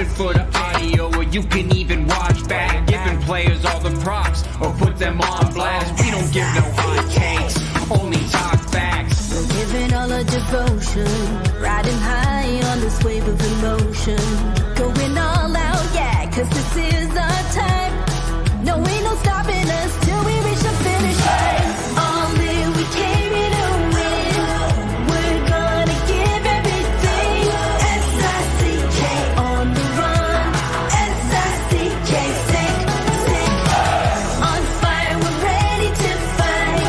it for the audio, or you can even watch back. Giving players all the props, or put them on blast. We don't give no hot takes, only talk facts. We're giving all our devotion, riding high on this wave of emotion. Going all out, yeah, cause this is our time. No, ain't no stopping us till we reach the finish line. All in, we came here to win. We're gonna give everything. S-I-C-K on the run. S-I-C-K, sick, sick. On fire, we're ready to fight.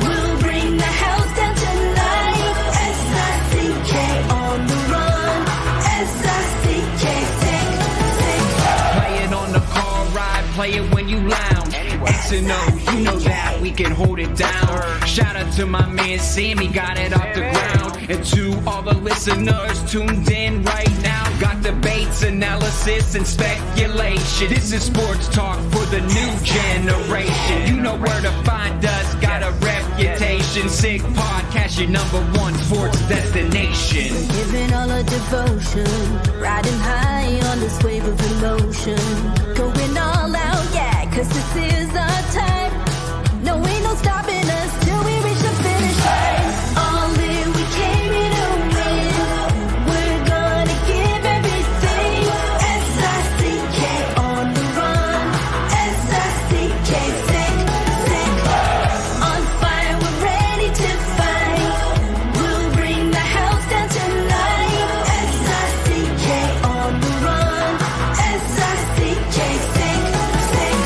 We'll bring the house down tonight. S-I-C-K on the run. S-I-C-K, sick, sick. Play it on the car ride, play it when you lounge. X and O, you know that we can hold it down. Shout out to my man Sammy, got it off the ground. And to all the listeners tuned in right now, got debates, analysis, and speculation. This is sports talk for the new generation. You know where to find us, got a reputation. Sick podcast, your #1 sports destination. Giving all our devotion, riding high on this wave of emotion. Going all out, yeah, cause this is our time. No, ain't no stopping us till we reach the finish line. All in, we came here to win. We're gonna give everything. S-I-C-K on the run. S-I-C-K, sick, sick. On fire, we're ready to fight. We'll bring the house down tonight. S-I-C-K on the run. S-I-C-K, sick, sick.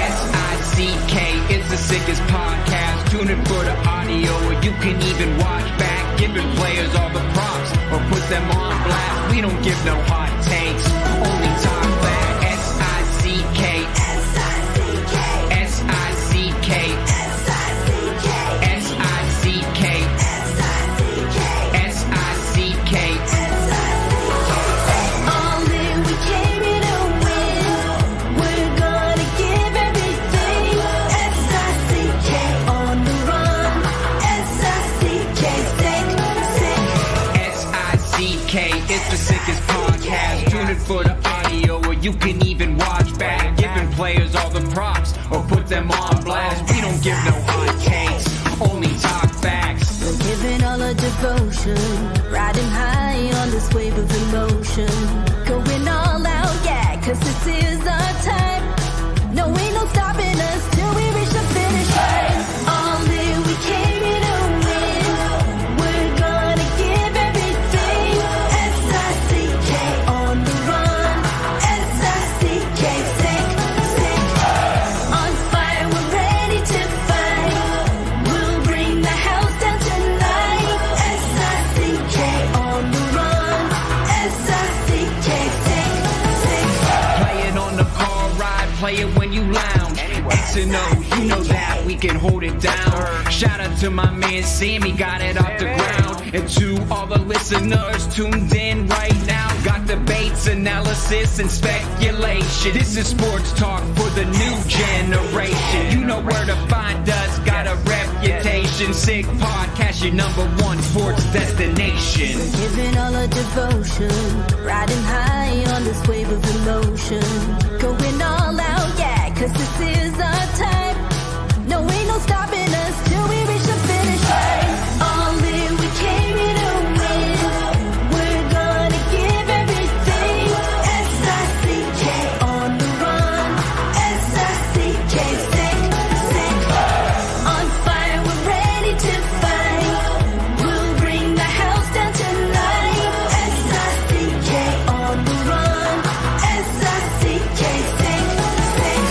S-I-C-K is the sickest podcast. Tune in for the audio, or you can even watch back. Giving players all the props, or put them on blast. We don't give no hot takes, only talk back. S-I-C-K, S-I-C-K, S-I-C-K, S-I-C-K, S-I-C-K, S-I-C-K, S-I-C-K. all in, we came here to win. We're gonna give everything. S-I-C-K on the run. S-I-C-K, sick, sick. S-I-C-K is the sickest podcast. Tune in for the audio, or you can even watch back. Giving players all the props, or put them on blast. We don't give no hot takes, only talk facts. We're giving all our devotion, riding high on this wave of emotion. Going all out, yeah, cause this is our time. No, ain't no stopping us till we reach the finish line. All in, we came here to win. We're gonna give everything. S-I-C-K on the run. S-I-C-K, sick, sick. On fire, we're ready to fight. We'll bring the house down tonight. S-I-C-K on the run. S-I-C-K, sick, sick. Play it on the car ride, play it when you lounge. X and O, you know that we can hold it down. Shout out to my man Sammy, got it off the ground. And to all the listeners tuned in right now, got debates, analysis, and speculation. This is sports talk for the new generation. You know where to find us, got a reputation. Sick podcast, your #1 sports destination. Giving all our devotion, riding high on this wave of emotion. Going all out, yeah, cause this is our time. No, ain't no stopping us till we reach the finish line. All in, we came here to win. We're gonna give everything. S-I-C-K on the run. S-I-C-K, sick, sick. On fire, we're ready to fight. We'll bring the house down tonight. S-I-C-K on the run. S-I-C-K, sick, sick.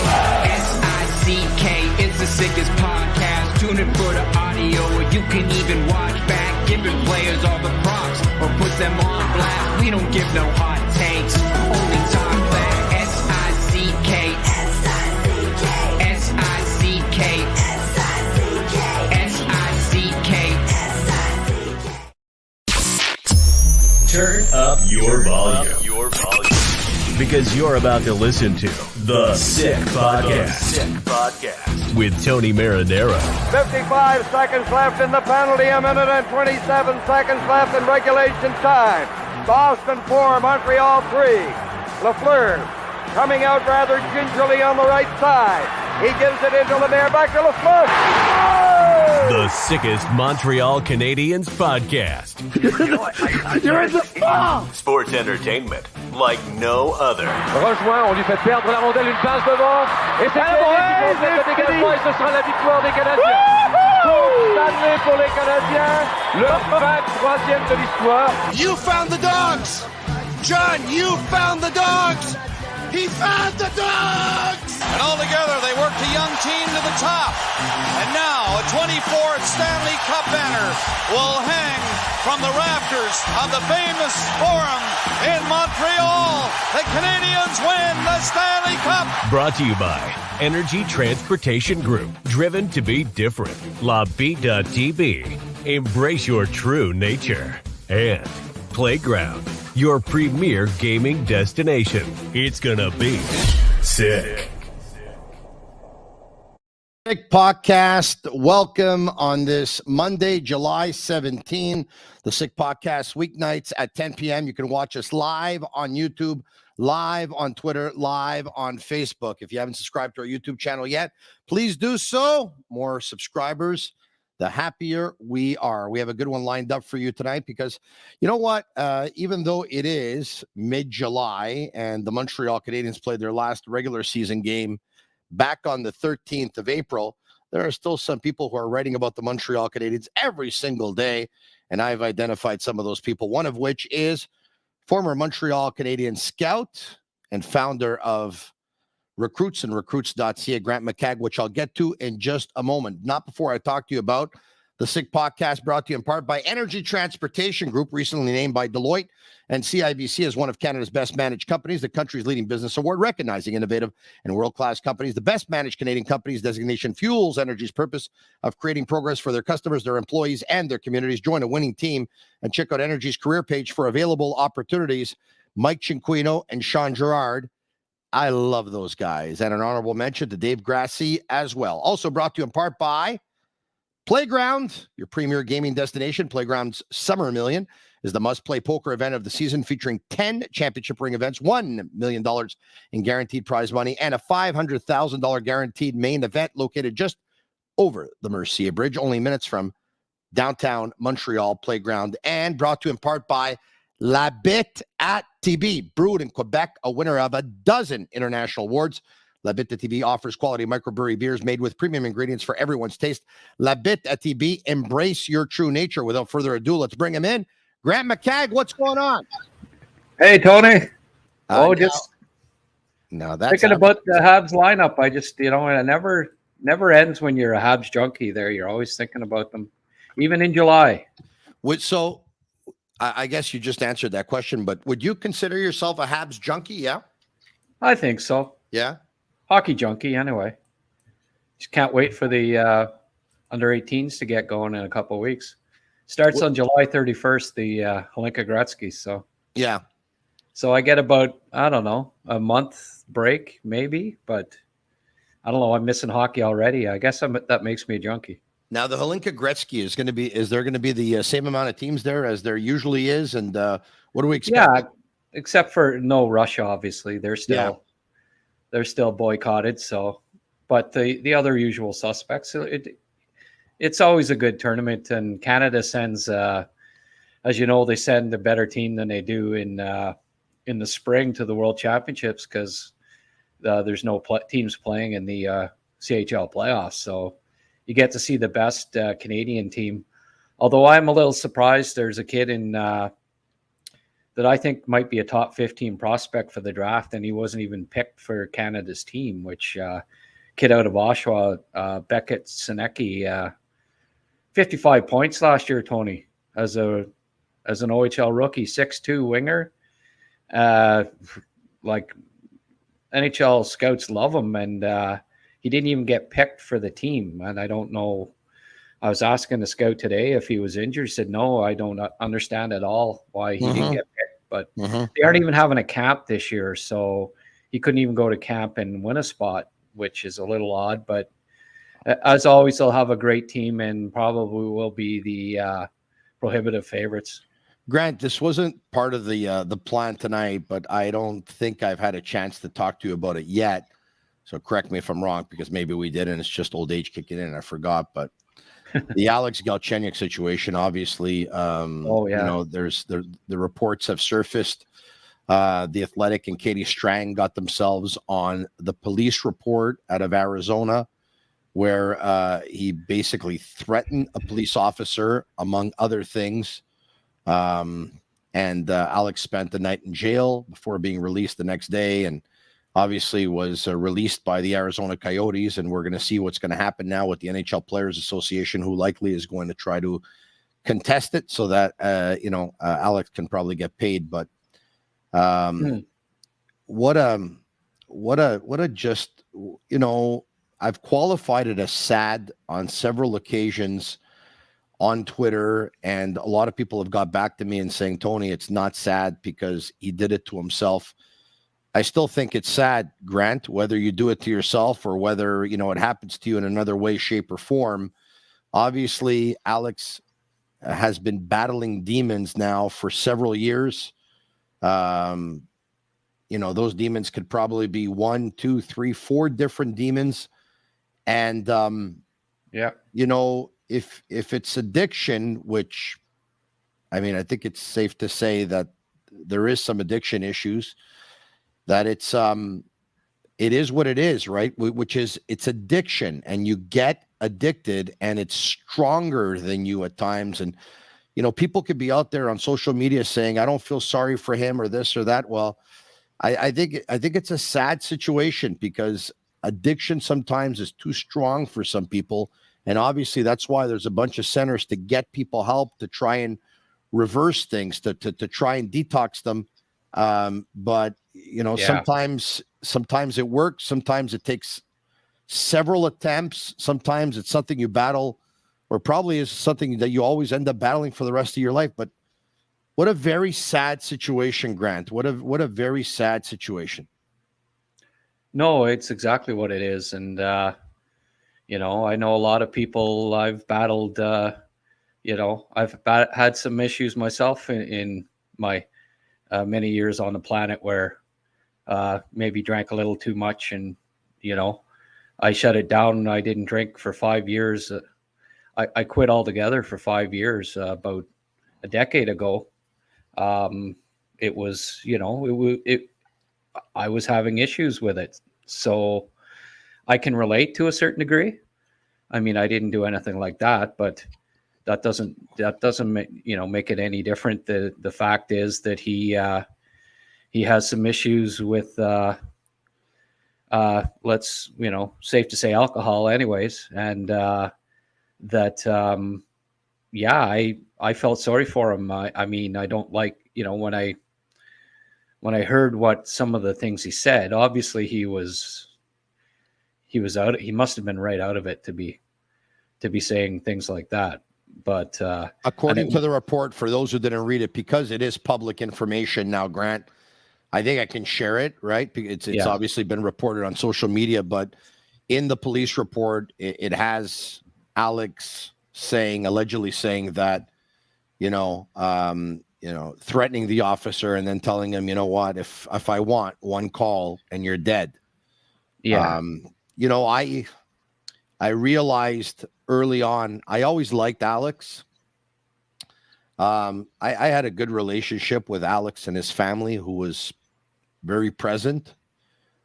S-I-C-K is the sickest podcast. Tune in for the audio, or you can even watch back. Giving players all the props, or put them on blast. We don't give no hot takes, only talk back. S-I-C-K, S-I-C-K, S-I-C-K, S-I-C-K, S-I-C-K. S-I-C-K. Turn up your volume. Because you're about to listen to The Sick Podcast. With Tony Marinaro. 55 seconds left in the penalty, a minute and 27 seconds left in regulation time. Boston 4, Montreal 3. Lafleur coming out rather gingerly on the right side. He gives it into Lemaire, back to Lafleur. Oh! The sickest Montreal Canadiens podcast. You're in the spot! Sports entertainment like no other. Rejoint, on lui fait perdre la rondelle, une passe devant. Et c'est le dégagement et ce sera la victoire des Canadiens. Coupe Stanley pour les Canadiens. Le 23e de l'histoire. You found the dogs! John, you found the dogs! He found the dogs! And all together, they worked a young team to the top. And now, a 24th Stanley Cup banner will hang from the rafters of the famous Forum in Montreal. The Canadiens win the Stanley Cup! Brought to you by Energy Transportation Group. Driven to be different. La Vida Tibi. Embrace your true nature. And Playground, your premier gaming destination. It's gonna be sick. Sick Podcast. Welcome on this Monday, July 17. The Sick Podcast weeknights at 10 p.m. You can watch us live on YouTube, live on Twitter, live on Facebook. If you haven't subscribed to our YouTube channel yet, please do so. More subscribers, the happier we are. We have a good one lined up for you tonight because you know what? Even though it is mid-July and the Montreal Canadiens played their last regular season game back on the 13th of April, there are still some people who are writing about the Montreal Canadiens every single day, and I've identified some of those people, one of which is former Montreal Canadiens scout and founder of Recruits and Recruits.ca, Grant McCagg, which I'll get to in just a moment. Not before I talk to you about the Sick Podcast, brought to you in part by Energy Transportation Group, recently named by Deloitte and CIBC as one of Canada's best managed companies, the country's leading business award, recognizing innovative and world-class companies. The best managed Canadian companies designation fuels Energy's purpose of creating progress for their customers, their employees, and their communities. Join a winning team and check out Energy's career page for available opportunities. Mike Cinquino and Sean Gerard, I love those guys. And an honorable mention to Dave Grassi as well. Also brought to you in part by Playground, your premier gaming destination. Playground's Summer Million is the must-play poker event of the season, featuring 10 championship ring events, $1 million in guaranteed prize money, and a $500,000 guaranteed main event located just over the Mercier Bridge, only minutes from downtown Montreal. Playground. And brought to you in part by La Bittt at Tibi, brewed in Quebec, a winner of a dozen international awards. La Bittt at Tibi offers quality microbrewery beers made with premium ingredients for everyone's taste. La Bittt at Tibi, embrace your true nature. Without further ado, let's bring him in. Grant McCagg, what's going on? Hey, Tony. That's thinking about the Habs lineup. I just, it never ends when you're a Habs junkie there. You're always thinking about them, even in July. So I guess you just answered that question, but would you consider yourself a Habs junkie? Yeah. I think so. Yeah. Hockey junkie, anyway. Just can't wait for the under 18s to get going in a couple of weeks. Starts on July 31st, the Hlinka Gretzky. So yeah. So I get about, I don't know, a month break maybe, but I don't know. I'm missing hockey already. I guess that makes me a junkie. Now, the Hlinka Gretzky is there going to be the same amount of teams there as there usually is? And what do we expect? Yeah, except for no Russia, obviously. They're still boycotted. So, but the other usual suspects, it's always a good tournament. And Canada sends, as you know, they send a better team than they do in the spring to the World Championships because there's no teams playing in the CHL playoffs. So you get to see the best Canadian team. Although I'm a little surprised, there's a kid in that I think might be a top 15 prospect for the draft, and he wasn't even picked for Canada's team, which kid out of Oshawa, Beckett Sinecki, 55 points last year, Tony, as an OHL rookie, 6'2" winger. Like NHL scouts love him, and he didn't even get picked for the team. And I don't know. I was asking the scout today if he was injured. He said, no, I don't understand at all why he didn't get picked. But they aren't even having a camp this year. So he couldn't even go to camp and win a spot, which is a little odd. But as always, they'll have a great team and probably will be the prohibitive favorites. Grant, this wasn't part of the plan tonight, but I don't think I've had a chance to talk to you about it yet. So correct me if I'm wrong, because maybe we did, and it's just old age kicking in. I forgot, but the Alex Galchenyuk situation, obviously, the reports have surfaced. The Athletic and Katie Strang got themselves on the police report out of Arizona, where he basically threatened a police officer, among other things. And Alex spent the night in jail before being released the next day, and obviously was released by the Arizona Coyotes. And we're going to see what's going to happen now with the NHL Players Association, who likely is going to try to contest it so that, Alex can probably get paid. But what a just, I've qualified it as sad on several occasions on Twitter, and a lot of people have got back to me and saying, Tony, it's not sad because he did it to himself. I still think it's sad, Grant, whether you do it to yourself or whether, it happens to you in another way, shape, or form. Obviously, Alex has been battling demons now for several years. Those demons could probably be 1, 2, 3, 4 different demons. And, if it's addiction, which, I think it's safe to say that there is some addiction issues, that it is what it is, right? Which is, it's addiction, and you get addicted, and it's stronger than you at times. And, people could be out there on social media saying, I don't feel sorry for him or this or that. Well, I think it's a sad situation, because addiction sometimes is too strong for some people. And obviously that's why there's a bunch of centers to get people help, to try and reverse things, to try and detox them. But sometimes it works. Sometimes it takes several attempts. Sometimes it's something you battle, or probably is something that you always end up battling for the rest of your life. But what a very sad situation, Grant. What a very sad situation. No, it's exactly what it is. And, I know a lot of people. I've battled, I've had some issues myself in my many years on the planet where maybe drank a little too much, and, I shut it down. I didn't drink for 5 years. I quit altogether for 5 years, about a decade ago. It was, I was having issues with it. So I can relate to a certain degree. I mean, I didn't do anything like that, but that doesn't make it any different. The fact is that he has some issues with, safe to say, alcohol anyways. And I felt sorry for him. I don't like, when I heard what some of the things he said, obviously he was out. He must have been right out of it to be saying things like that. But according to the report, for those who didn't read it, because it is public information now, Grant, I think I can share it, right? It's obviously been reported on social media, but in the police report, it has Alex allegedly saying that, threatening the officer and then telling him, what, if I want one call and you're dead. Yeah. I realized early on, I always liked Alex. I had a good relationship with Alex and his family, who was very present.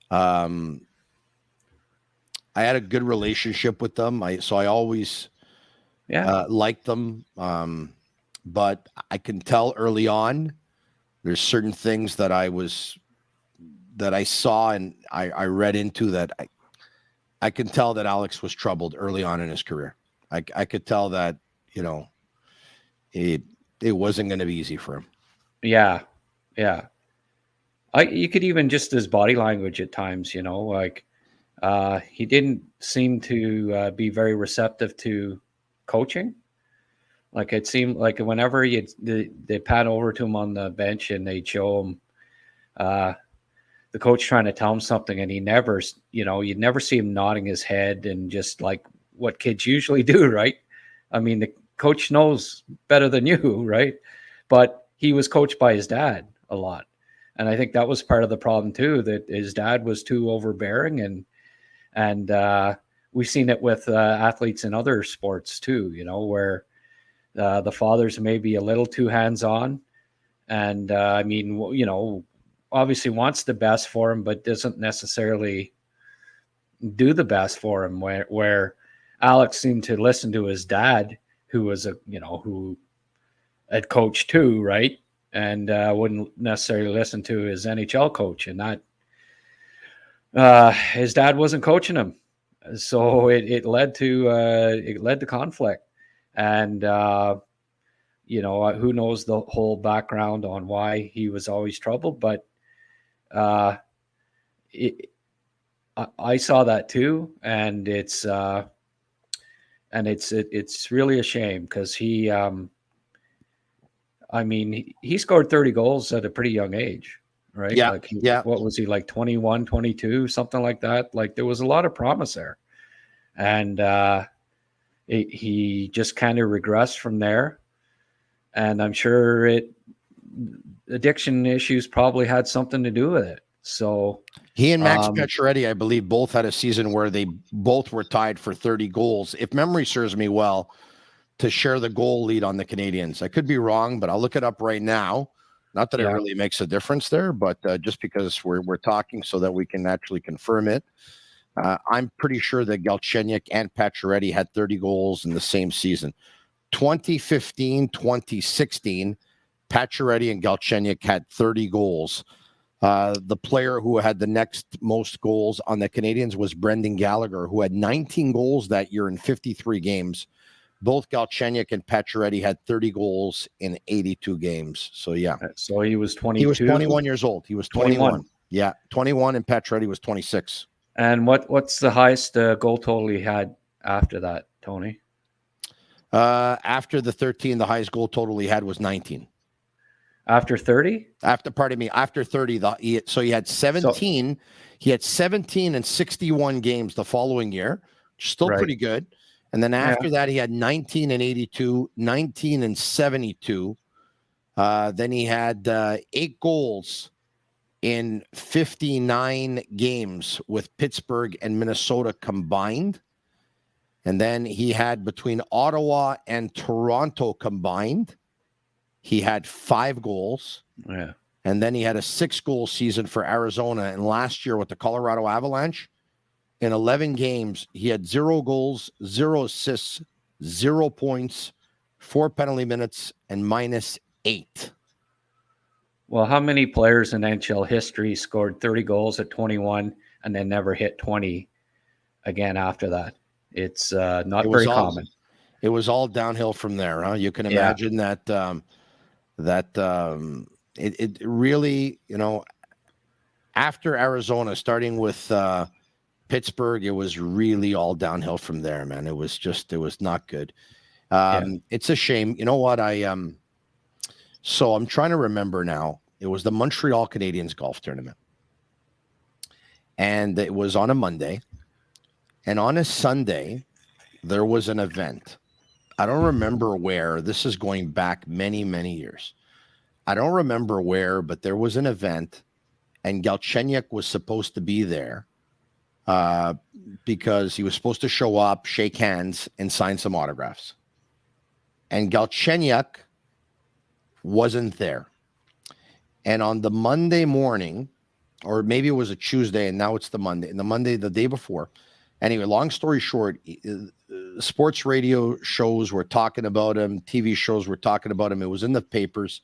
I had a good relationship with them. I always liked them. But I can tell early on, there's certain things that I saw and I read into that I can tell that Alex was troubled early on in his career. I could tell that, it wasn't going to be easy for him. Yeah. Yeah. You could even just his body language at times, he didn't seem to be very receptive to coaching. Like, it seemed like whenever they pan over to him on the bench and they'd show him the coach trying to tell him something, and he never, you'd never see him nodding his head and just like what kids usually do, right? I mean, the coach knows better than you, right? But he was coached by his dad a lot. And I think that was part of the problem too, that his dad was too overbearing, and we've seen it with athletes in other sports too, where the fathers may be a little too hands-on, and obviously wants the best for him, but doesn't necessarily do the best for him. Where Alex seemed to listen to his dad, who was who had coached too, right? And wouldn't necessarily listen to his NHL coach, and that his dad wasn't coaching him, so it led to conflict, and who knows the whole background on why he was always troubled, but I saw that too, and it's really a shame, because he scored 30 goals at a pretty young age, right? Yeah. What was he, like 21, 22, something like that? Like, there was a lot of promise there. And he just kind of regressed from there. And I'm sure addiction issues probably had something to do with it. So he and Max Pacioretty, I believe, both had a season where they both were tied for 30 goals, if memory serves me well, to share the goal lead on the Canadiens. I could be wrong, but I'll look it up right now. Not that it really makes a difference there, but just because we're talking so that we can actually confirm it. I'm pretty sure that Galchenyuk and Pacioretty had 30 goals in the same season. 2015, 2016, Pacioretty and Galchenyuk had 30 goals. The player who had the next most goals on the Canadiens was Brendan Gallagher, who had 19 goals that year in 53 games. Both Galchenyuk and Pacioretty had 30 goals in 82 games. So, yeah. So he was 22? He was 21 years old. He was 21. Yeah, 21, and Pacioretty was 26. And what's the highest goal total he had after that, Tony? After the 13, the highest goal total he had was 19. After 30? After 30, so he had 17. He had 17 and 61 games the following year, still pretty good. And then after that, he had 19 and 82, 19 and 72. Then he had 8 goals in 59 games with Pittsburgh and Minnesota combined. And then he had, between Ottawa and Toronto combined, he had 5 goals. Yeah. And then he had a 6-goal season for Arizona. And last year with the Colorado Avalanche, in 11 games, he had 0 goals, 0 assists, 0 points, 4 penalty minutes, and -8. Well, how many players in NHL history scored 30 goals at 21 and then never hit 20 again after that? It's not very common. It was all downhill from there. Huh? You can imagine that it really, after Arizona, starting with Pittsburgh, it was really all downhill from there, man. It was not good. It's a shame. You know what? So I'm trying to remember now. It was the Montreal Canadiens golf tournament. And it was on a Monday. And on a Sunday, there was an event. I don't remember where. This is going back many, many years. I don't remember where, but there was an event, and Galchenyuk was supposed to be there because he was supposed to show up, shake hands, and sign some autographs. And Galchenyuk wasn't there. And on the Monday morning, or maybe it was a Tuesday, and now it's the Monday, and the Monday, the day before. Anyway, long story short, sports radio shows were talking about him. TV shows were talking about him. It was in the papers.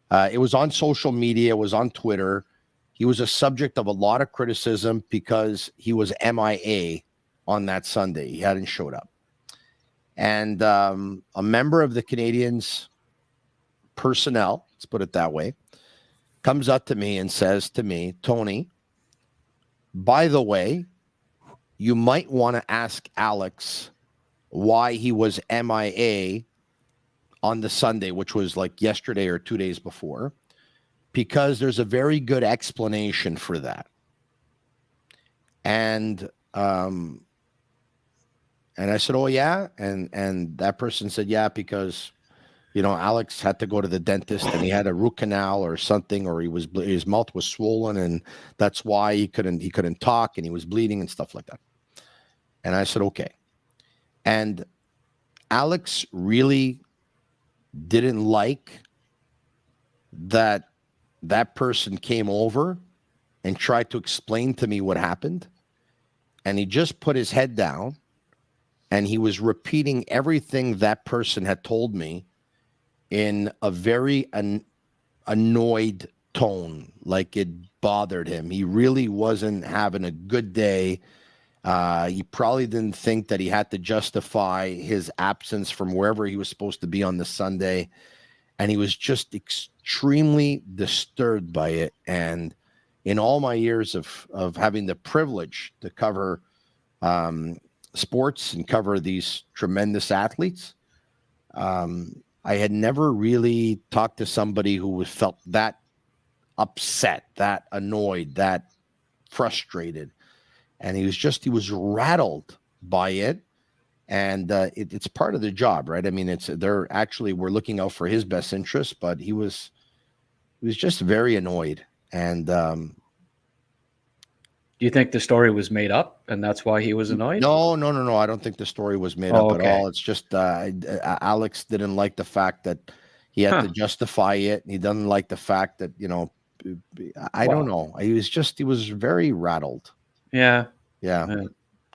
It was on social media. It was on Twitter. He was a subject of a lot of criticism because he was MIA on that Sunday. He hadn't showed up. And a member of the Canadiens personnel, let's put it that way, comes up to me and says to me, Tony, by the way, you might want to ask Alex why he was MIA on the Sunday, which was like yesterday or 2 days before, because there's a very good explanation for that. And I said, oh, yeah. And that person said, yeah, because Alex had to go to the dentist and he had a root canal or something, or his mouth was swollen, and that's why he couldn't talk, and he was bleeding and stuff like that. And I said, okay. And Alex really didn't like that person came over and tried to explain to me what happened. And he just put his head down and he was repeating everything that person had told me in a very annoyed tone, like it bothered him. He really wasn't having a good day. He probably didn't think that he had to justify his absence from wherever he was supposed to be on the Sunday. And he was just extremely disturbed by it. And in all my years of having the privilege to cover sports and cover these tremendous athletes, I had never really talked to somebody who felt that upset, that annoyed, that frustrated. And he was rattled by it. And it's part of the job, right? I mean, we're looking out for his best interest, but he was just very annoyed. And do you think the story was made up and that's why he was annoyed? No. I don't think the story was made up at all. It's just Alex didn't like the fact that he had to justify it. He doesn't like the fact that, I don't know. He was very rattled. Yeah.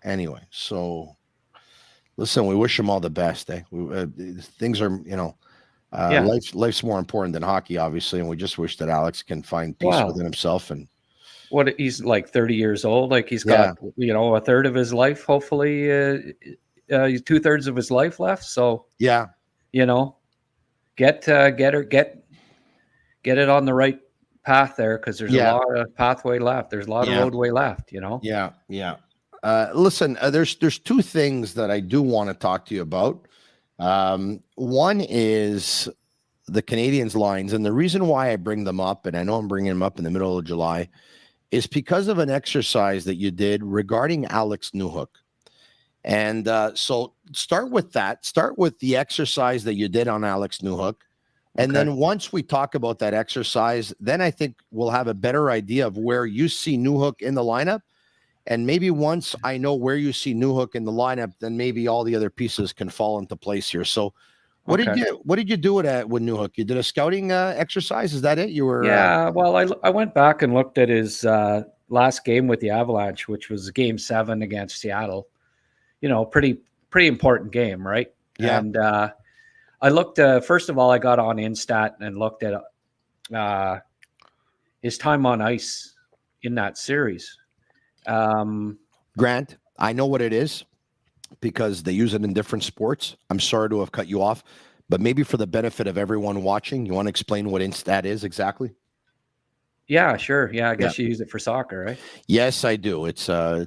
Anyway, so listen, we wish him all the best. Things are, life's more important than hockey, obviously. And we just wish that Alex can find peace within himself. And he's like 30 years old. Like he's got, a third of his life, hopefully 2/3 of his life left. So get it on the right path there. Cause there's a lot of pathway left. There's a lot of roadway left, Yeah. Listen, there's two things that I do want to talk to you about. One is the Canadiens lines. And the reason why I bring them up, and I know I'm bringing them up in the middle of July, is because of an exercise that you did regarding Alex Newhook. And so start with that. Start with the exercise that you did on Alex Newhook. And then once we talk about that exercise, then I think we'll have a better idea of where you see Newhook in the lineup. And maybe once I know where you see Newhook in the lineup, then maybe all the other pieces can fall into place here. So what did you do with Newhook? You did a scouting exercise? Is that it? You were well, I went back and looked at his last game with the Avalanche, which was Game 7 against Seattle. Pretty important game, right? Yeah. And I looked. First of all, I got on Instat and looked at his time on ice in that series. Grant, I know what it is because they use it in different sports. I'm sorry to have cut you off, but maybe for the benefit of everyone watching, you want to explain what Instat is exactly? Yeah, sure. Yeah, I guess you use it for soccer, right? Yes, I do. It's for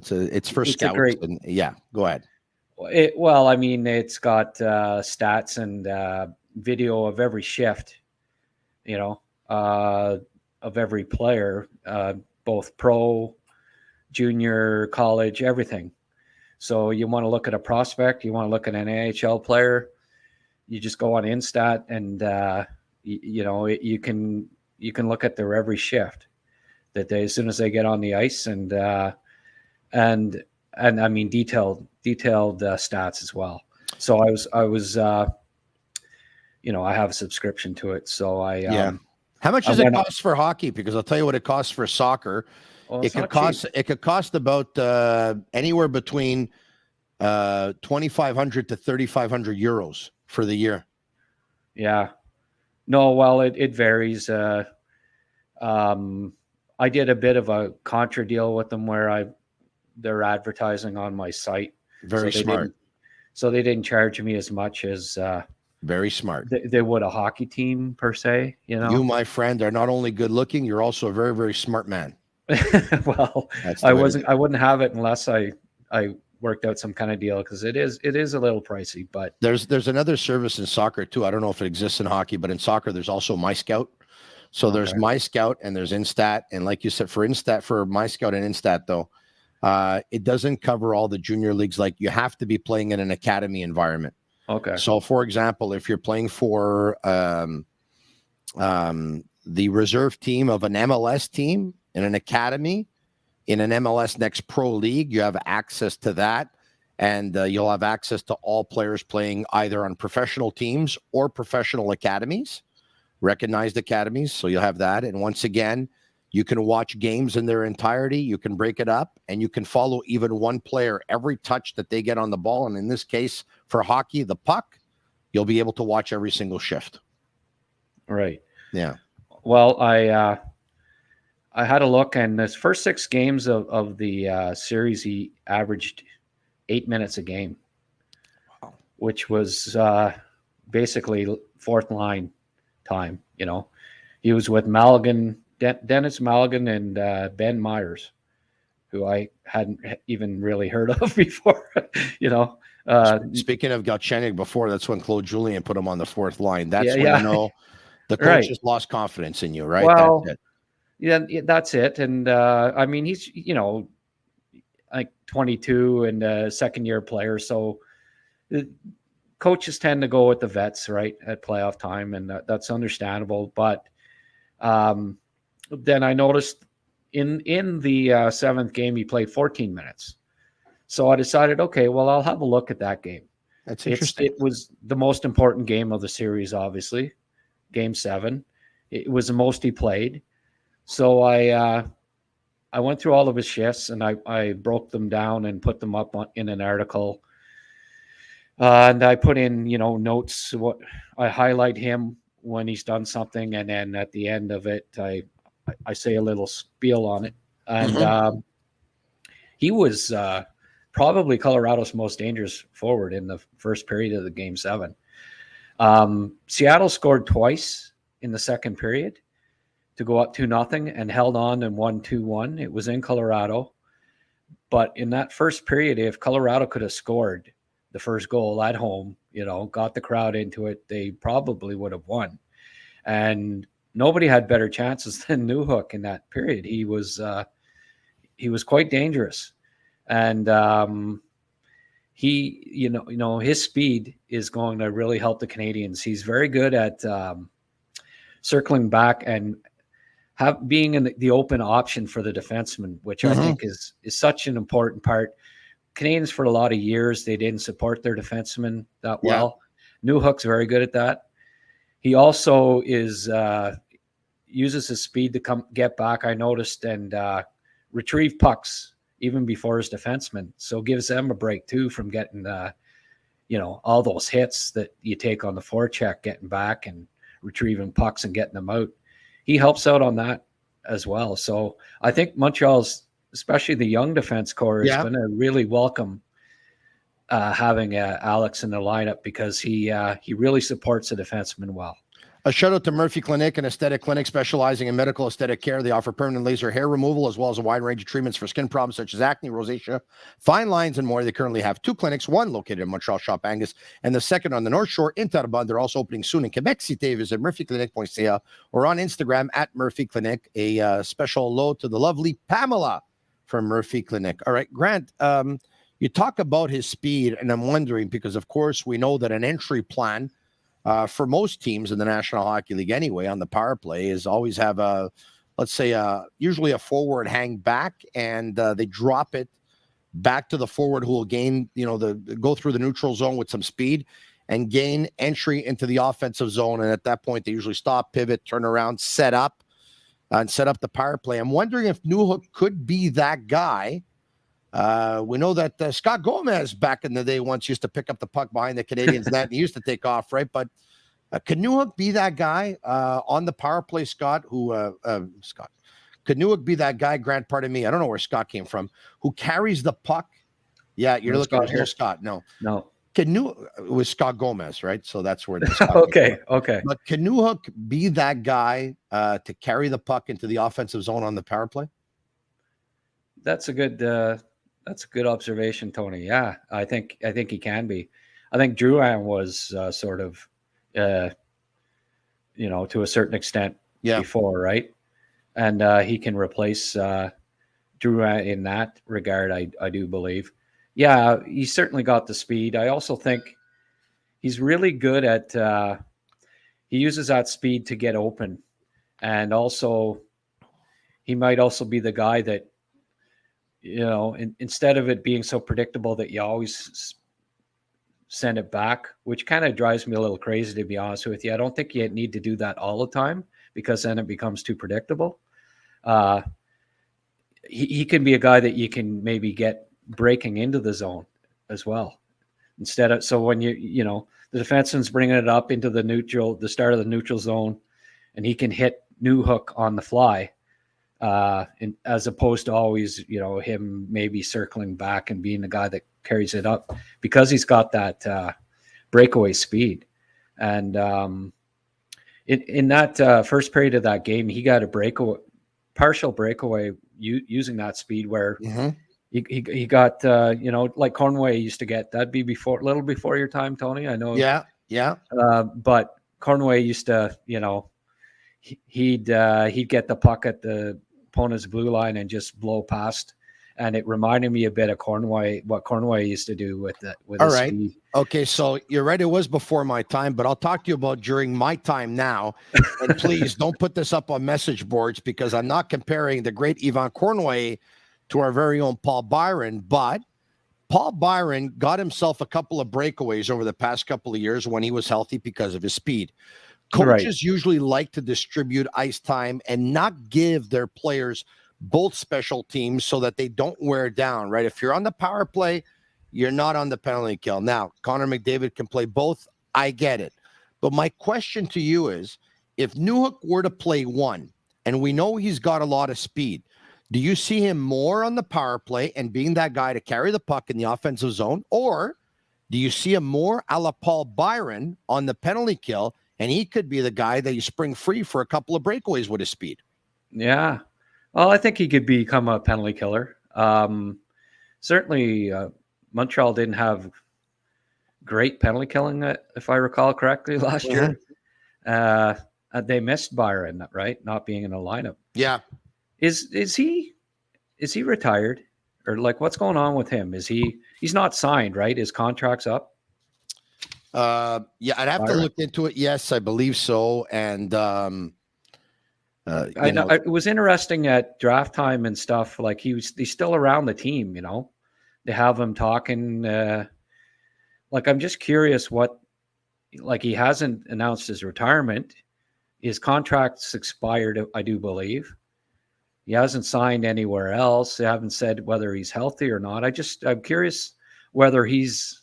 scouts. Go ahead. It's got stats and video of every shift, of every player, both pro, junior, college, everything. So you want to look at a prospect, you want to look at an AHL player, you just go on Instat and you can look at their every shift that they, as soon as they get on the ice, and I mean detailed stats as well. So I was I have a subscription to it. So how much does it cost for hockey? Because I'll tell you what it costs for soccer. Well, it could cost about anywhere between 2,500 to 3,500 euros for the year. Yeah. No, well, it varies. I did a bit of a contra deal with them where they're advertising on my site. Very smart. So they didn't charge me as much as very smart. They would a hockey team per se. You, my friend, are not only good looking, you're also a very, very smart man. Well, I wouldn't have it unless I worked out some kind of deal, because it is a little pricey. But there's another service in soccer too. I don't know if it exists in hockey, but in soccer there's also My Scout. So there's My Scout and there's Instat, and like you said, for My Scout and Instat though, it doesn't cover all the junior leagues. Like, you have to be playing in an academy environment. Okay. So, for example, if you're playing for the reserve team of an MLS team in an academy in an MLS Next Pro League, you have access to that. And you'll have access to all players playing either on professional teams or professional academies, recognized academies. So you'll have that. And once again, you can watch games in their entirety. You can break it up, and you can follow even one player, every touch that they get on the ball. And in this case, for hockey, the puck, you'll be able to watch every single shift. Right. Yeah. Well, I had a look, and his first 6 games of the series, he averaged 8 minutes a game, which was basically fourth line time. You know, he was with Malgin, Dennis Malgin, and Ben Myers, who I hadn't even really heard of before. You know, speaking of Galchenyuk before, that's when Claude Julien put him on the fourth line. That's when you know the coach has lost confidence in you, right? Well, that's it. Yeah, that's it. And I mean, he's, you know, like 22 and a second-year player. So coaches tend to go with the vets, right, at playoff time, and that's understandable. But then I noticed in the 7th game, he played 14 minutes. So I decided, okay, well, I'll have a look at that game. That's interesting. It was the most important game of the series, obviously, Game 7. It was the most he played. So I went through all of his shifts, and I broke them down and put them up in an article. And I put in, you know, notes. What I highlight him when he's done something, and then at the end of it, I say a little spiel on it. And he was probably Colorado's most dangerous forward in the first period of the Game 7. Seattle scored twice in the second period to go up 2-0 and held on and won 2-1. It was in Colorado. But in that first period, if Colorado could have scored the first goal at home, you know, got the crowd into it, they probably would have won. And nobody had better chances than Newhook in that period. He was quite dangerous. And he, you know, his speed is going to really help the Canadiens. He's very good at circling back and being in the open option for the defenseman, which I think is such an important part. Canadiens, for a lot of years, they didn't support their defensemen that well. Newhook's very good at that. He also uses his speed to get back, I noticed, and retrieve pucks even before his defenseman. So gives them a break too from getting, you know, all those hits that you take on the forecheck, getting back and retrieving pucks and getting them out. He helps out on that as well. So I think Montreal's, especially the young defense core, is going to really welcome having Alex in the lineup, because he really supports the defenseman well. A shout out to Murphy Clinic, an aesthetic clinic specializing in medical aesthetic care. They offer permanent laser hair removal as well as a wide range of treatments for skin problems such as acne, rosacea, fine lines, and more. They currently have 2 clinics, one located in Montreal, Shop Angus, and the second on the North Shore in Terrebonne. They're also opening soon in Quebec City. Visit murphyclinic.ca or on Instagram at Murphy Clinic. A special hello to the lovely Pamela from Murphy Clinic. All right, Grant, you talk about his speed, and I'm wondering, because of course we know that an entry plan for most teams in the National Hockey League anyway on the power play is always have a, let's say, usually a forward hang back, and they drop it back to the forward who will gain, you know, go through the neutral zone with some speed and gain entry into the offensive zone. And at that point, they usually stop, pivot, turn around, set up the power play. I'm wondering if Newhook could be that guy. We know that Scott Gomez back in the day once used to pick up the puck behind the Canadiens net and he used to take off, right? But can Newhook be that guy on the power play, Scott? Could Newhook be that guy, Grant, pardon me, I don't know where Scott came from, who carries the puck? Yeah, you're looking at Scott. No. Can Newhook, it was Scott Gomez, right? So that's where okay. But can Newhook be that guy to carry the puck into the offensive zone on the power play? That's a good observation, Tony. Yeah, I think he can be. I think Drouin was sort of, you know, to a certain extent before, right? And he can replace Drouin in that regard, I do believe. Yeah, he certainly got the speed. I also think he's really good at he uses that speed to get open, and also he might also be the guy that, instead of it being so predictable that you always send it back, which kind of drives me a little crazy, to be honest with you. I don't think you need to do that all the time, because then it becomes too predictable. He can be a guy that you can maybe get breaking into the zone as well. So when the defenseman's bringing it up into the start of the neutral zone, and he can hit Newhook on the fly, as opposed to always, him maybe circling back and being the guy that carries it up, because he's got that breakaway speed. And in that first period of that game, he got a partial breakaway using that speed where he got, like Cornway used to get. That'd be a little before your time, Tony. I know. Yeah. But Cornway used to, he'd get the puck at the opponent's blue line and just blow past. And it reminded me a bit of what Cornway used to do with his speed. Okay, so you're right. It was before my time, but I'll talk to you about during my time now. And please don't put this up on message boards, because I'm not comparing the great Yvan Cornway to our very own Paul Byron. But Paul Byron got himself a couple of breakaways over the past couple of years when he was healthy because of his speed. Coaches usually like to distribute ice time and not give their players both special teams so that they don't wear down, right? If you're on the power play, you're not on the penalty kill. Now, Connor McDavid can play both. I get it. But my question to you is, if Newhook were to play one, and we know he's got a lot of speed, do you see him more on the power play and being that guy to carry the puck in the offensive zone? Or do you see him more a la Paul Byron on the penalty kill, and he could be the guy that you spring free for a couple of breakaways with his speed? Yeah. Well, I think he could become a penalty killer. Certainly, Montreal didn't have great penalty killing, if I recall correctly, last year. They missed Byron, right? Not being in the lineup. Yeah. Is he retired, or like what's going on with him? He's not signed, right? His contract's up. Yeah, I'd have to look into it. Yes, I believe so. And I know it was interesting at draft time and stuff. Like he's still around the team, They have him talking. Like I'm just curious he hasn't announced his retirement. His contract's expired, I do believe. He hasn't signed anywhere else. They haven't said whether he's healthy or not. I'm curious whether he's,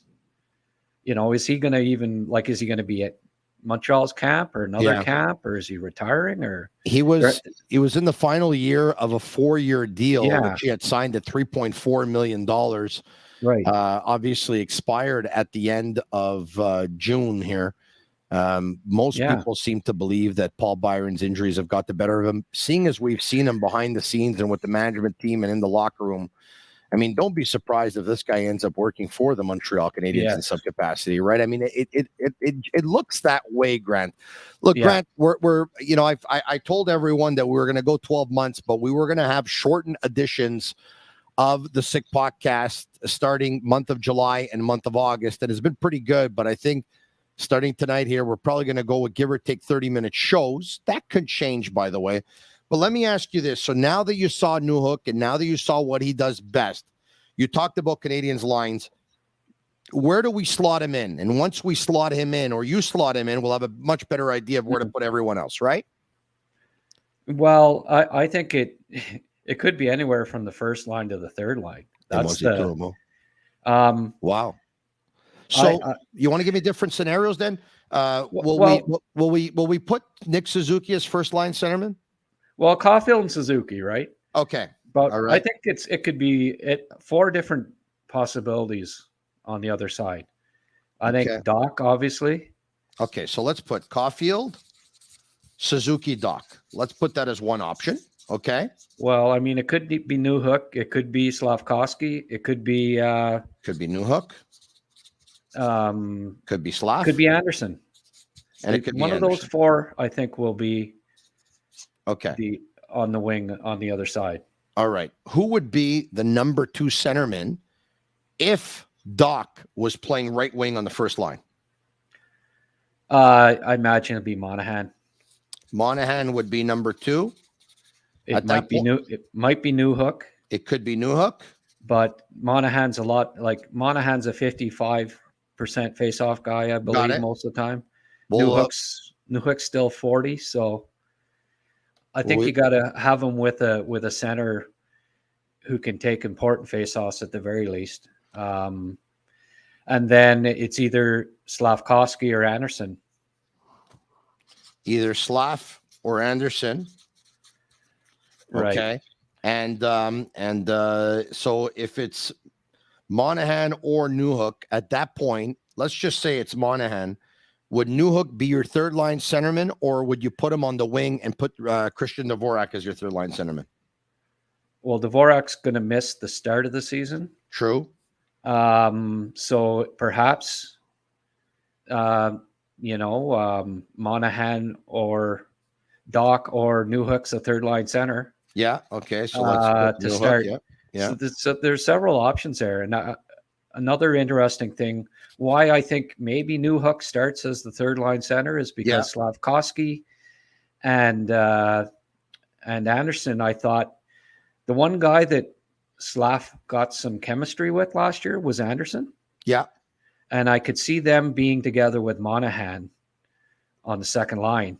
is he going to be at Montreal's camp or another camp, or is he retiring? Or he was in the final year of a 4-year deal, which he had signed at $3.4 million. Right. Obviously expired at the end of June here. Most people seem to believe that Paul Byron's injuries have got the better of him. Seeing as we've seen him behind the scenes and with the management team and in the locker room, I mean, don't be surprised if this guy ends up working for the Montreal Canadiens in some capacity, right? I mean, it looks that way, Grant. Look, Grant, we're I told everyone that we were going to go 12 months, but we were going to have shortened editions of the Sick Podcast starting month of July and month of August, and it's been pretty good. But I think starting tonight here, we're probably going to go with give or take 30-minute shows. That could change, by the way. But let me ask you this. So now that you saw Newhook and now that you saw what he does best, you talked about Canadiens lines. Where do we slot him in? And once we slot him in, or you slot him in, we'll have a much better idea of where to put everyone else, right? Well, I think it could be anywhere from the first line to the third line. That's wow. So you want to give me different scenarios then? Will we put Nick Suzuki as first line centerman? Well, Caulfield and Suzuki, right? Okay. But I think it could be 4 different possibilities on the other side. I think Doc, obviously. Okay, so let's put Caulfield, Suzuki, Doc. Let's put that as one option. Okay. Well, I mean, it could be Newhook. It could be Slavkovsky. It could be Newhook. Could be Slav. Could be Anderson. And it could be one of those 4. I think will be on the wing on the other side. All right. Who would be the number 2 centerman if Doc was playing right wing on the first line? I imagine it'd be Monahan. Monahan would be number 2. It might be Newhook. It could be Newhook. But Monahan's a 55% face-off guy, I believe, most of the time. Newhook's still 40, so I think you got to have him with a center who can take important face-offs at the very least. And then it's either Slafkovsky or Anderson. Either Slav or Anderson. Right. Okay. And so if it's Monahan or Newhook at that point, let's just say it's Monahan. Would Newhook be your third line centerman, or would you put him on the wing and put Christian Dvorak as your third line centerman? Well, Dvorak's going to miss the start of the season. True. So perhaps, Monahan or Doc or Newhook's a third line center. Yeah. Okay. So let's to start. Yeah. So there's several options there. And another interesting thing, why I think maybe Newhook starts as the third line center is because Slafkovsky and Anderson, I thought the one guy that Slav got some chemistry with last year was Anderson. Yeah. And I could see them being together with Monahan on the second line.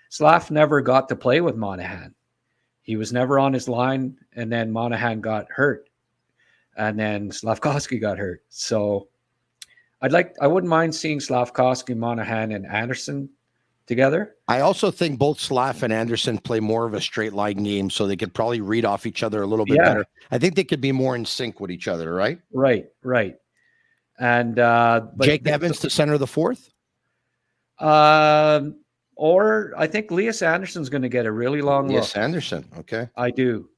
Slav never got to play with Monahan. He was never on his line, and then Monahan got hurt, and then Slafkovsky got hurt. So I wouldn't mind seeing Slafkovsky, Monahan, and Anderson together. I also think both Slav and Anderson play more of a straight line game, so they could probably read off each other a little bit better. I think they could be more in sync with each other, right? Right. And Jake Evans to center the fourth? Or I think Elias Anderson's going to get a really long look. Yes, Anderson. Okay. I do.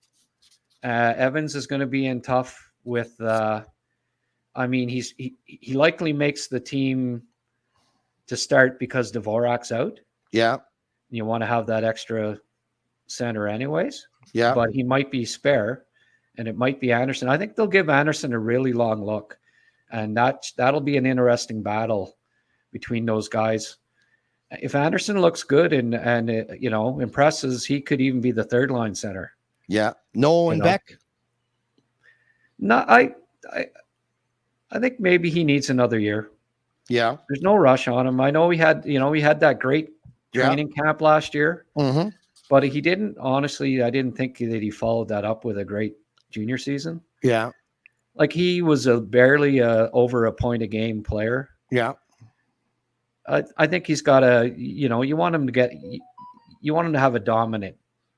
Evans is going to be in tough with, he likely makes the team to start because Dvorak's out. Yeah. You want to have that extra center anyways. Yeah. But he might be spare, and it might be Anderson. I think they'll give Anderson a really long look, and that'll be an interesting battle between those guys. If Anderson looks good and impresses, he could even be the third line center. Yeah. No, and Beck. No, I think maybe he needs another year. Yeah. There's no rush on him. I know we had that great training camp last year, but he didn't. Honestly, I didn't think that he followed that up with a great junior season. Yeah. Like he was barely over a point a game player. Yeah. I think he's got you want him to have a dominant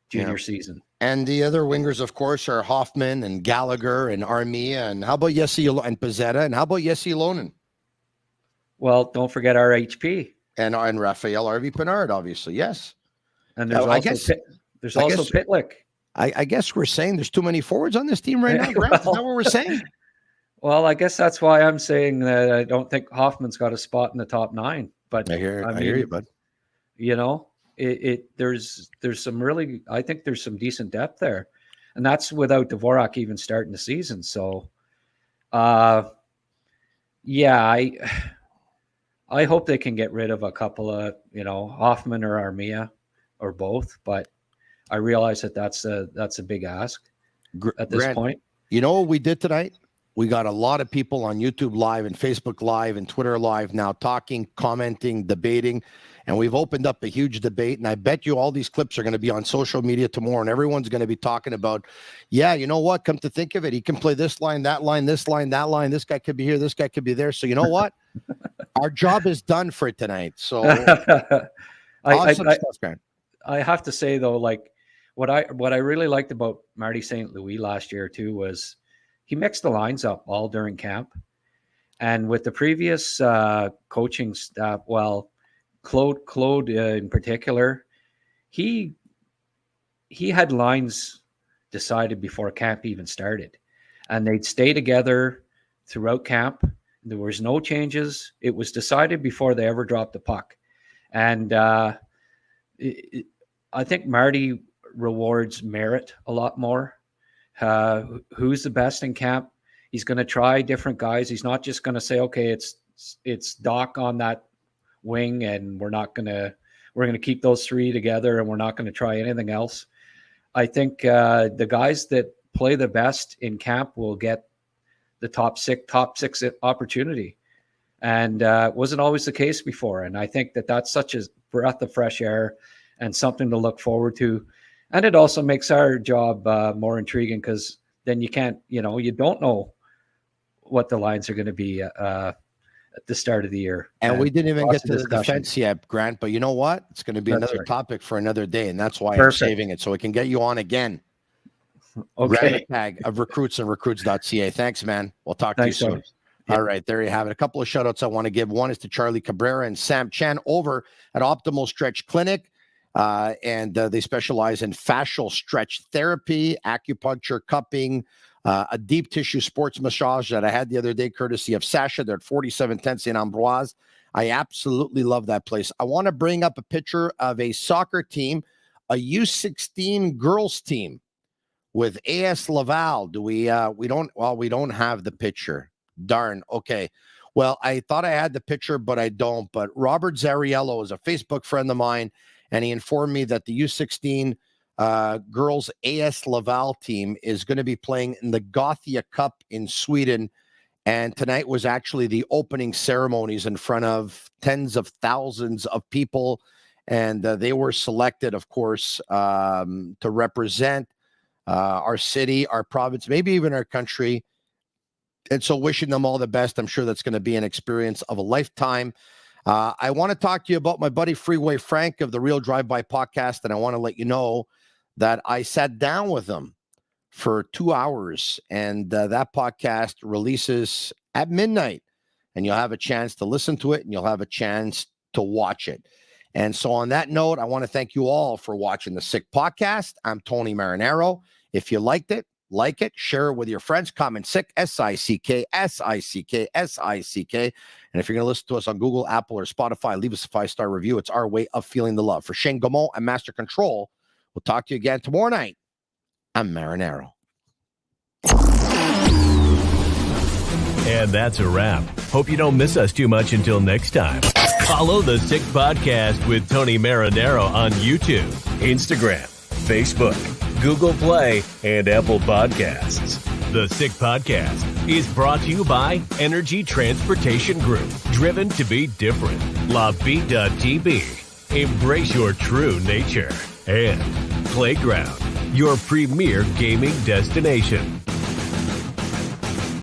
junior season. And the other wingers, of course, are Hoffman and Gallagher and Armia. And how about Yessi and Pizzetta? And how about Yessi Lonen? Well, don't forget our HP. And Raphael Harvey Pinard, obviously. Yes. And there's also Pitlick. I guess we're saying there's too many forwards on this team right now, Grant. Is that what we're saying? Well, I guess that's why I'm saying that I don't think Hoffman's got a spot in the top 9. But I hear you, bud. There's some really, I think there's some decent depth there, and that's without Dvorak even starting the season. So, I hope they can get rid of a couple of Hoffman or Armia or both, but I realize that's a big ask at this point. You know what we did tonight? We got a lot of people on YouTube Live and Facebook Live and Twitter Live now talking, commenting, debating, and we've opened up a huge debate. And I bet you all these clips are going to be on social media tomorrow, and everyone's going to be talking about, you know what? Come to think of it, he can play this line, that line, this line, that line. This guy could be here, this guy could be there. So you know what? Our job is done for tonight. So awesome stuff, man. I have to say though, like what I really liked about Marty St. Louis last year too was he mixed the lines up all during camp. And with the previous coaching staff, Claude in particular, he had lines decided before camp even started. And they'd stay together throughout camp. There was no changes. It was decided before they ever dropped the puck. And I think Marty rewards merit a lot more. Who's the best in camp? He's going to try different guys. He's not just going to say, okay, it's Doc on that wing, and we're going to keep those three together, and we're not going to try anything else. I think the guys that play the best in camp will get the top six opportunity. And it wasn't always the case before. And I think that's such a breath of fresh air and something to look forward to. And it also makes our job more intriguing, because then you don't know what the lines are going to be at the start of the year. And we didn't even get to the defense yet, Grant, but you know what? It's going to be another topic for another day. And that's why I'm saving it, so we can get you on again. Okay. Grant McCagg of Recruits and Recruits.ca. Thanks, man. We'll talk to you soon. All right, there you have it. A couple of shout-outs I want to give. One is to Charlie Cabrera and Sam Chan over at Optimal Stretch Clinic. And they specialize in fascial stretch therapy, acupuncture, cupping, a deep tissue sports massage that I had the other day, courtesy of Sasha. They're at 4710 St. Ambroise. I absolutely love that place. I want to bring up a picture of a soccer team, a U16 girls team with AS Laval. We don't have the picture. Darn. Okay. Well, I thought I had the picture, but I don't. But Robert Zariello is a Facebook friend of mine, and he informed me that the U16 girls AS Laval team is going to be playing in the Gothia Cup in Sweden. And tonight was actually the opening ceremonies in front of tens of thousands of people. And they were selected, of course, to represent our city, our province, maybe even our country. And so wishing them all the best. I'm sure that's going to be an experience of a lifetime. I want to talk to you about my buddy Freeway Frank of the Real Drive-By podcast. And I want to let you know that I sat down with him for 2 hours, and that podcast releases at midnight, and you'll have a chance to listen to it, and you'll have a chance to watch it. And so on that note, I want to thank you all for watching the Sick Podcast. I'm Tony Marinaro. If you liked it, like it, share it with your friends, comment Sick, S-I-C-K, S-I-C-K, S-I-C-K. And if you're going to listen to us on Google, Apple, or Spotify, leave us a 5-star review. It's our way of feeling the love. For Shane Gaumont and Master Control, we'll talk to you again tomorrow night. I'm Marinaro. And that's a wrap. Hope you don't miss us too much until next time. Follow the Sick Podcast with Tony Marinaro on YouTube, Instagram, Facebook, Google Play, and Apple Podcasts. The Sick Podcast is brought to you by Energy Transportation Group, driven to be different. LaVie.tv, embrace your true nature. And Playground, your premier gaming destination.